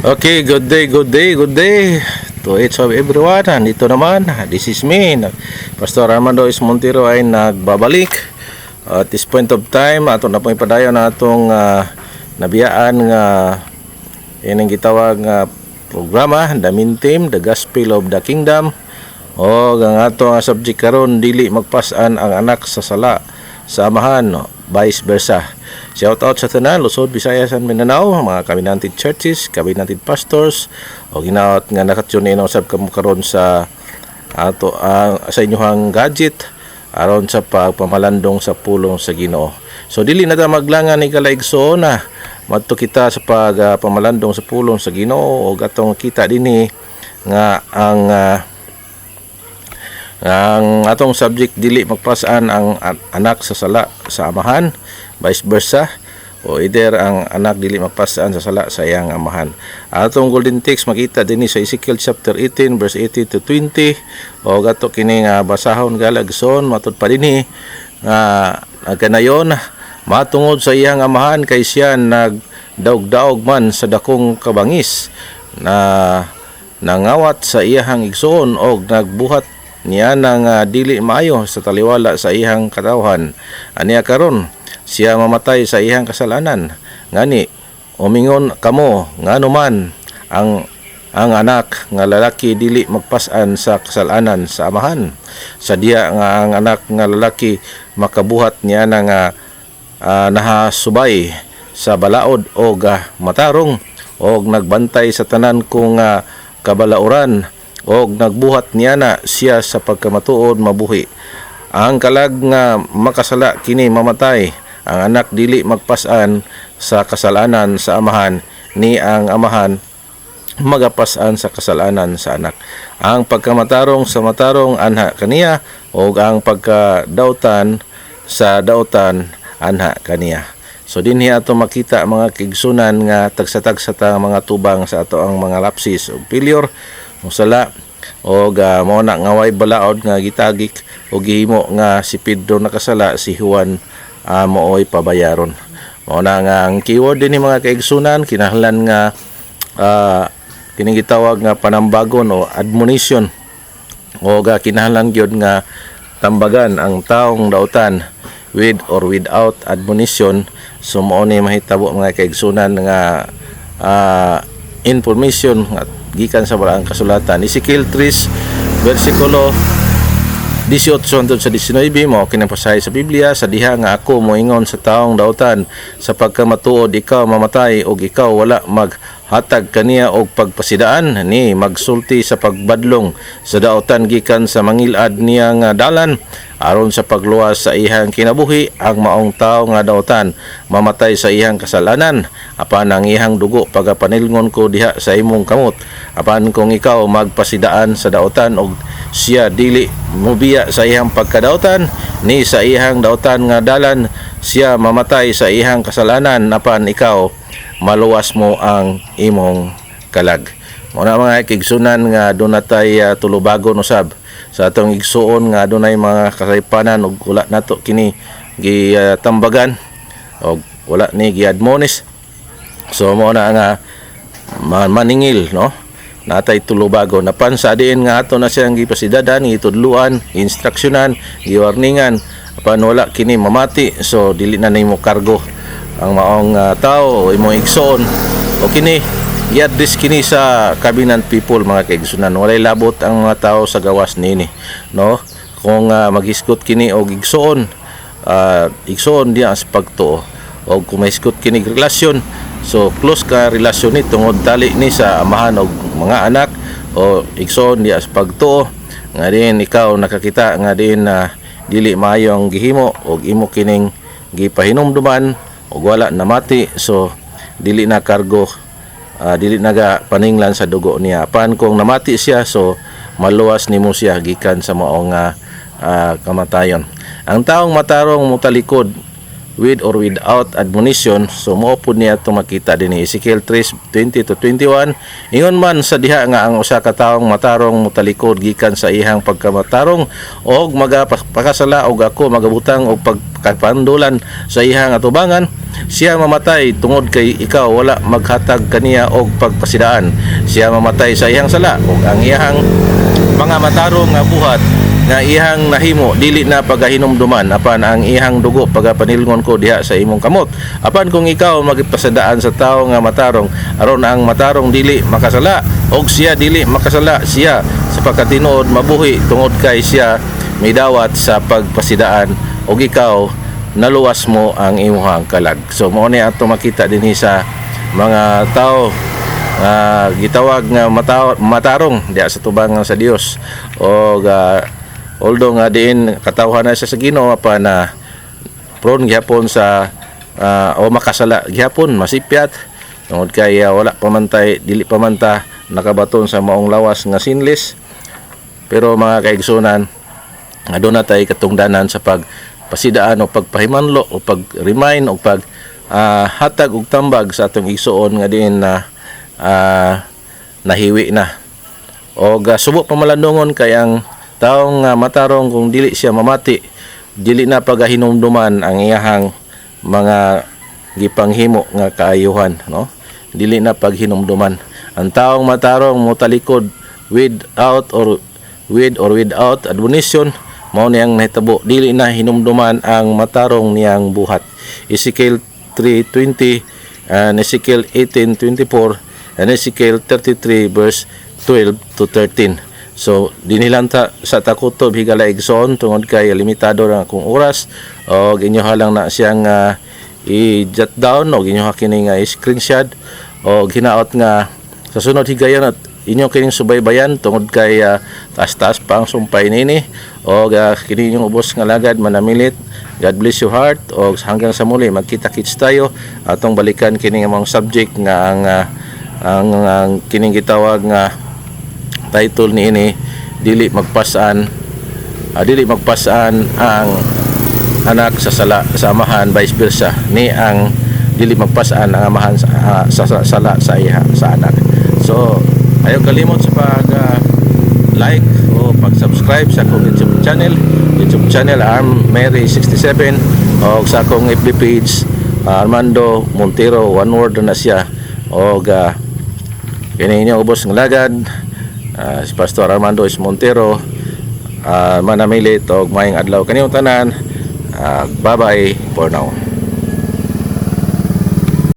Okay, good day, good day, good day to each of everyone. Nandito naman, this is me, Pastor Armando S. Montero ay nagbabalik. At this point of time, ato na po ipadayon na atong nabiyaan nga ining gitawag nga programa, The Main Theme, The Gospel of the Kingdom. O ang ato nga subject karon, dili magpasan ang anak sa sala sa amahan, vice versa. Shout out sa tanan, Luzon, Visayas, and Mindanao, mga Covenanted churches, Covenanted pastors, o ginaot nga nakatune in usab kamo karon sa ato sa inyohang gadget aron sa pagpamalandong sa pulong sa Ginoo. So dili na ta maglangan ni kalaigsoon na madto kita sa pagpamalandong sa pulong sa Ginoo, o atong kita dinhi nga ang atong subject dili magpasaan ang anak sa sala sa amahan, vice versa, o either ang anak dili magpasaan sa sala sa iyang amahan. Atong golden text makita dinhi sa Ezekiel chapter 18 verse 18 to 20, o gato kini nga basahon galagson matud pa dinhi nga kanayon matungod sa iyang amahan kay siya nagdaog-daog man sa dakong kabangis na nangawat sa iyang igsoon og nagbuhat niya nang dili maayo sa taliwala sa iyang katawhan. Aniya karon siya mamatay sa iyang kasalanan. Ngani umingon kamo nganuman ang anak nga lalaki dili magpasan sa kasalanan sa amahan. Sadya nga ang anak nga lalaki makabuhat niya na nga nahasubay sa balaod o matarong o nagbantay sa tanan kung kabalauran o nagbuhat niya na siya sa pagkamatuod mabuhi. Ang kalag nga makasala kini mamatay, ang anak dili magpasan sa kasalanan sa amahan, ni ang amahan magapasan sa kasalanan sa anak. Ang pagkamatarong sa matarong anha kaniya, o ang pagkadautan sa dautan anha kaniya. So dinhi ato makita mga kigsunan nga tagsa-tagsa ta mga tubang sa ato ang mga lapsis o failure musala, o mao na nga way balaod nga gitagik o gihimo nga si Pedro nakasala, si Juan mooy pabayaron. Mao na nga ang keyword dinhi mga kaigsunan, kinahanglan nga kining gitawag nga panambagon o admonition, o kinahanglan gyud nga tambagan ang taong dautan with or without admonition. So mao ni mahitabo mga kaigsunan nga information nga gikan sa balaang kasulatan. Ezekiel 3 versikulo 18 hangtod sa 19 mo kinapasahi sa Biblia, sa diha nga ako moingon sa taong dautan, sa pagkamatuod ikaw mamatay og ikaw wala maghatag kaniya og pagpasidaan ni magsulti sa pagbadlong sa dautan gikan sa mangilad niya nga dalan aron sa pagluwas sa ihang kinabuhi. Ang maong tao nga dautan mamatay sa ihang kasalanan, apan ang ihang dugo pagapanilngon ko diha sa imong kamot. Apan kung ikaw magpasidaan sa dautan og siya dili mobiya sa ihang pagkadautan, ni sa ihang dautan nga dalan siya mamatay sa ihang kasalanan, apan ikaw maluwas mo ang imong kalag. Muna mga kigsunan nga dunatay tulubagon usab sa atong igsuon nga adunay mga kasaypanan ug wala nato kini gitambagan og wala ni giadmonish. So mo na nga maningil, no, natay tulubago napan sa diin nga ato na siyang gipasidadan, gitudluan, instruksyonan, giwarningan, apan wala kini mamati. So dili na nimo kargo ang maong tao o imong igsoon, o kini i-address kini sa covenant people mga kaigsunan. Walay labot ang mga tao sa gawas nini, no, kung maghisgot kini og igsoon, igsoon diya sa pagtuo, o kung mahisgot kini relasyon, so close ka relasyon ni tungod tali ni sa amahan og mga anak, o igsoon diya sa pagtuo nga din ikaw nakakita nga din dili maayo ang gihimo og imo kining gipahinumduman og wala namati. So dili na kargo, dili naga paninglan sa dugo niya. Apan kung namati siya, so maluwas nimo siya gikan sa maong kamatayon. Ang taong matarong mutalikod with or without admonition. So mao pud niya itong makita din ni Ezekiel 3:20 to 21. Ingon man sa diha nga ang usa ka taong matarong mutalikod gikan sa ihang pagkamatarong og magapakasala og ako magabutang og pagkapandulan sa ihang atubangan, siya mamatay tungod kay ikaw wala maghatag kaniya og pagpasidaan. Siya mamatay sa ihang sala ug ang ihang mga matarong nga buhat nga ihang nahimo dili na pagahinumduman apan ang ihang dugo pagapanilngon ko diha sa imong kamot. Apan kung ikaw magpasadaan sa tawo nga matarong aron ang matarong dili makasala og siya dili makasala, siya sa pagkatinuod mabuhi tungod kay siya may dawat sa pagpasidaan og ikaw naluwas mo ang imong kalag. So mao ni ato makita dinhi sa mga tao gitawag nga matarong diha sa tubang sa Dios og although nga diin katawhan na siya sa Ginoo pa na prone gyapon sa o makasala gyapon, masipyat tungod kay wala pamantay dili pamanta nakabaton sa maong lawas nga sinless. Pero mga kaigsunan, aduna tay katungdanan sa pagpasidaan o pagpahimanlo o pag-remind o pag hatag og tambag sa atong igsuon nga diin na nahiwi na o subo pamalandungon kay ang taong matarong kung dili siya mamati dili na pagahinumduman ang iyahang mga gipanghimo nga kaayuhan, no? Dili na paghinumduman ang taong matarong motalikod without admonition, mao niyang nahitabo dili na hinumduman ang matarong niyang buhat. Ezekiel 3:20 and Ezekiel 18:24 and Ezekiel 33 verse 12 to 13. So dinilanta sa takutob higala igsoon tungod kay limitado ra akong oras o ginyoha lang na siyang i-jot down o ginyoha kini nga screenshot o hinaot nga sa sunod higayon at inyo kining subaybayan tungod kay taas-taas pa ang sumpay nini o kini inyong ubos nga lagad manamilit. God bless your heart o hanggang sa muli magkita-kits tayo atong balikan kini nga mga subject nga ang kining gitawag nga title niini dili magpasaan ang anak sa sala sa amahan, vice versa ni ang dili magpasaan ang amahan sa sala sa anak. So ayaw kalimot sa pag like o pag-subscribe sa akong YouTube channel Arm Mary 67 o sa akong FB page Armando Montero, one word na siya o kini inyo ubos ng lagad. Si Pastor Armando is Montero, manamilit og maayong adlaw kaniyong tanan. Bye bye for now.